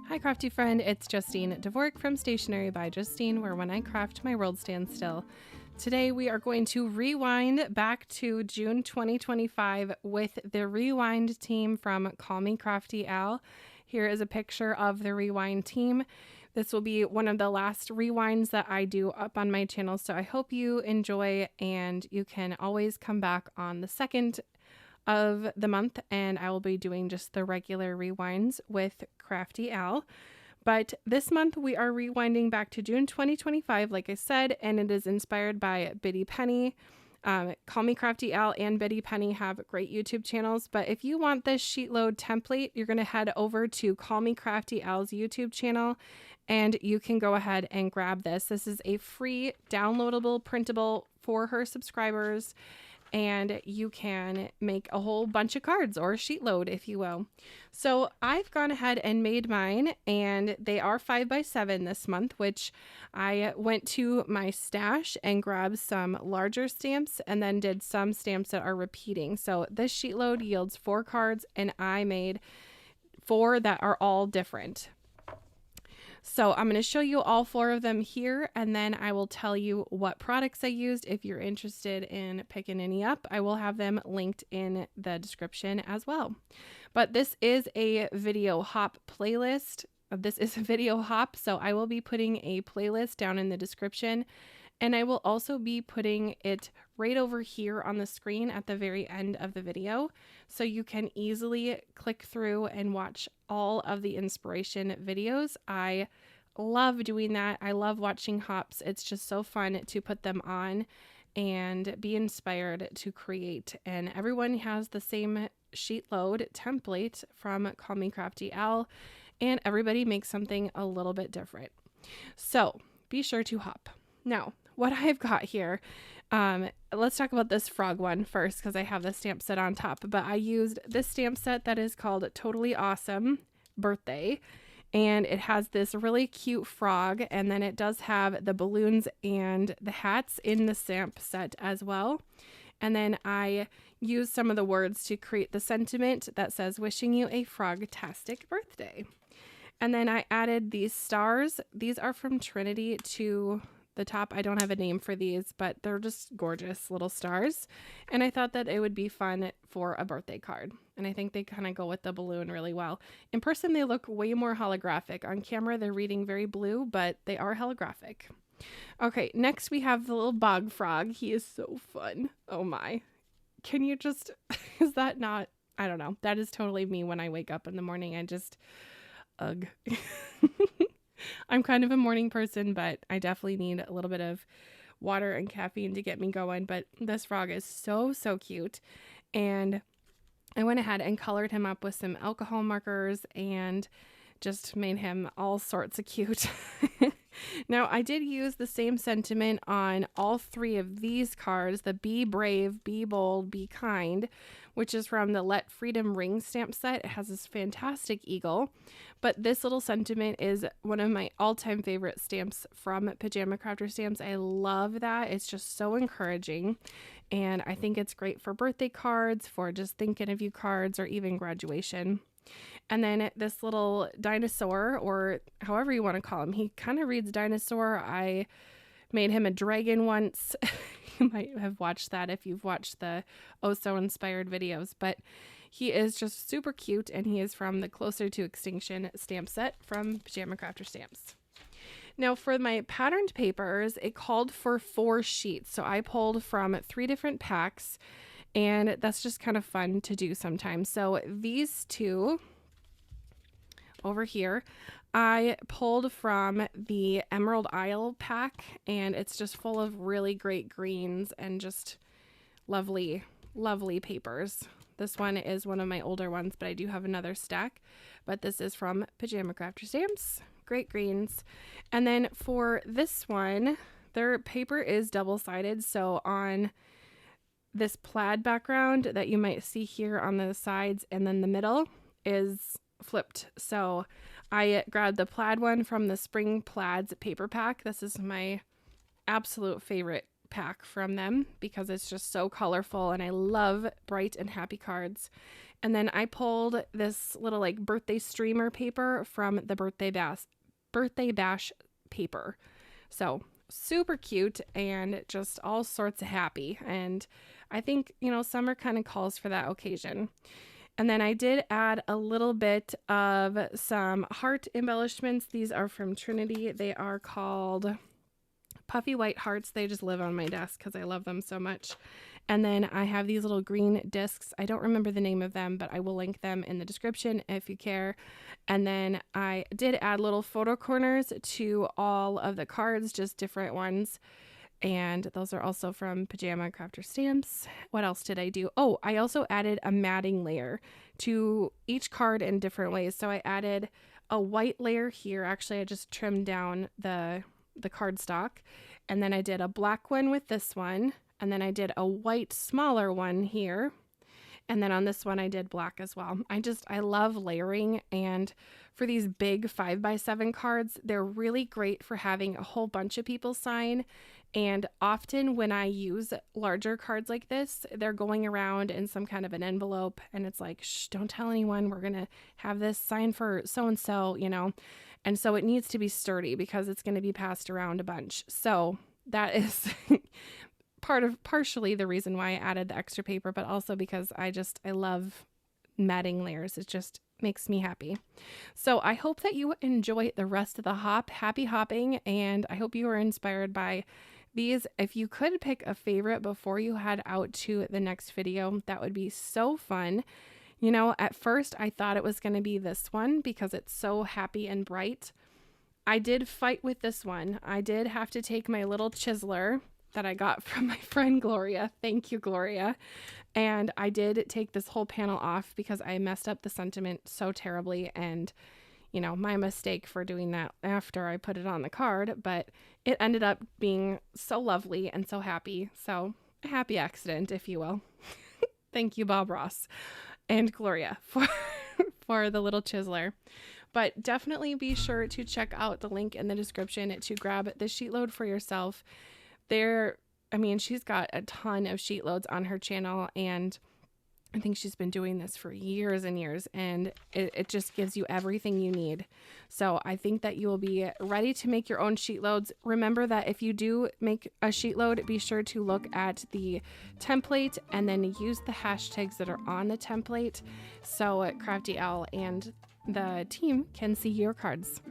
Hi crafty friend, it's Justine Dvorak from Stationery by Justine, where when I craft my world stands still. Today we are going to rewind back to June 2025 with the Rewind team from Call Me Crafty Al. Here is a picture of the Rewind team. This will be one of the last rewinds that I do up on my channel, so I hope you enjoy, and you can always come back on the 2nd of the month and I will be doing just the regular rewinds with Crafty Al. But this month we are rewinding back to June 2025, like I said, and it is inspired by Biddy Penny. Call Me Crafty Al and Biddy Penny have great YouTube channels, but if you want this SheetLoad template, you're going to head over to Call Me Crafty Al's YouTube channel and you can go ahead and grab this. This is a free downloadable printable for her subscribers, and you can make a whole bunch of cards, or SheetLoad if you will. So I've gone ahead and made mine, and they are 5x7 this month, which I went to my stash and grabbed some larger stamps and then did some stamps that are repeating. So this SheetLoad yields 4 cards, and I made 4 that are all different. So I'm going to show you all 4 of them here, and then I will tell you what products I used. If you're interested in picking any up, I will have them linked in the description as well. But this is a video hop playlist. This is a video hop, so I will be putting a playlist down in the description, and I will also be putting it right over here on the screen at the very end of the video, so you can easily click through and watch all of the inspiration videos. I love doing that. I love watching hops. It's just so fun to put them on and be inspired to create. And everyone has the same SheetLoad template from Call Me Crafty Al, and everybody makes something a little bit different. So be sure to hop. Now, what I've got here, let's talk about this frog one first because I have the stamp set on top, but I used this stamp set that is called Totally Awesome Birthday, and it has this really cute frog, and then it does have the balloons and the hats in the stamp set as well. And then I used some of the words to create the sentiment that says wishing you a frog-tastic birthday. And then I added these stars. These are from Trinity to the top. I don't have a name for these, but they're just gorgeous little stars. And I thought that it would be fun for a birthday card. And I think they kind of go with the balloon really well. In person, they look way more holographic. On camera, they're reading very blue, but they are holographic. Okay, next we have the little bog frog. He is so fun. Oh my. Can you just, is that not, I don't know. That is totally me when I wake up in the morning. I just, ugh. I'm kind of a morning person, but I definitely need a little bit of water and caffeine to get me going. But this frog is so, so cute. And I went ahead and colored him up with some alcohol markers and just made him all sorts of cute. Now, I did use the same sentiment on all 3 of these cards, the Be Brave, Be Bold, Be Kind, which is from the Let Freedom Ring stamp set. It has this fantastic eagle, but this little sentiment is one of my all-time favorite stamps from Pajama Crafter Stamps. I love that. It's just so encouraging, and I think it's great for birthday cards, for just thinking of you cards, or even graduation. And then this little dinosaur, or however you want to call him, he kind of reads dinosaur. I made him a dragon once. You might have watched that if you've watched the Oh So Inspired videos, but he is just super cute, and he is from the Closer to Extinction stamp set from Pajama Crafter Stamps. Now for my patterned papers, it called for 4 sheets. So I pulled from 3 different packs, and that's just kind of fun to do sometimes. So these 2 over here, I pulled from the Emerald Isle pack, and it's just full of really great greens and just lovely, lovely papers. This one is one of my older ones, but I do have another stack, but this is from Pajama Crafter Stamps. Great greens. And then for this one, their paper is double-sided, so on this plaid background that you might see here on the sides, and then the middle is flipped. So I grabbed the plaid one from the Spring Plaids paper pack. This is my absolute favorite pack from them because it's just so colorful and I love bright and happy cards. And then I pulled this little like birthday streamer paper from the birthday bash paper. So super cute and just all sorts of happy. And I think, you know, summer kind of calls for that occasion. And then I did add a little bit of some heart embellishments. These are from Trinity. They are called Puffy White Hearts. They just live on my desk because I love them so much. And then I have these little green discs. I don't remember the name of them, but I will link them in the description if you care. And then I did add little photo corners to all of the cards, just different ones. And those are also from Pajama Crafter Stamps. What else did I do? Oh, I also added a matting layer to each card in different ways. So I added a white layer here. Actually, I just trimmed down the cardstock. And then I did a black one with this one. And then I did a white smaller one here. And then on this one, I did black as well. I love layering. And for these big 5x7 cards, they're really great for having a whole bunch of people sign. And often when I use larger cards like this, they're going around in some kind of an envelope. And it's like, shh, don't tell anyone. We're going to have this sign for so-and-so, you know. And so it needs to be sturdy because it's going to be passed around a bunch. So that is partially the reason why I added the extra paper, but also because I love matting layers. It just makes me happy. So I hope that you enjoy the rest of the hop. Happy hopping, and I hope you were inspired by these. If you could pick a favorite before you head out to the next video, that would be so fun. You know, at first I thought it was going to be this one because it's so happy and bright. I did fight with this one. I did have to take my little chiseler that I got from my friend Gloria. Thank you, Gloria. And I did take this whole panel off because I messed up the sentiment so terribly, and you know, my mistake for doing that after I put it on the card, but it ended up being so lovely and so happy. So a happy accident, if you will. Thank you, Bob Ross and Gloria for the little chiseler. But definitely be sure to check out the link in the description to grab the SheetLoad for yourself. She's got a ton of SheetLoads on her channel, and I think she's been doing this for years and years, and it just gives you everything you need. So I think that you will be ready to make your own SheetLoads. Remember that if you do make a SheetLoad, be sure to look at the template and then use the hashtags that are on the template so Crafty Owl and the team can see your cards.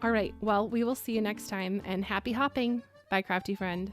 All right, well, we will see you next time, and happy hopping. Bye, crafty friend.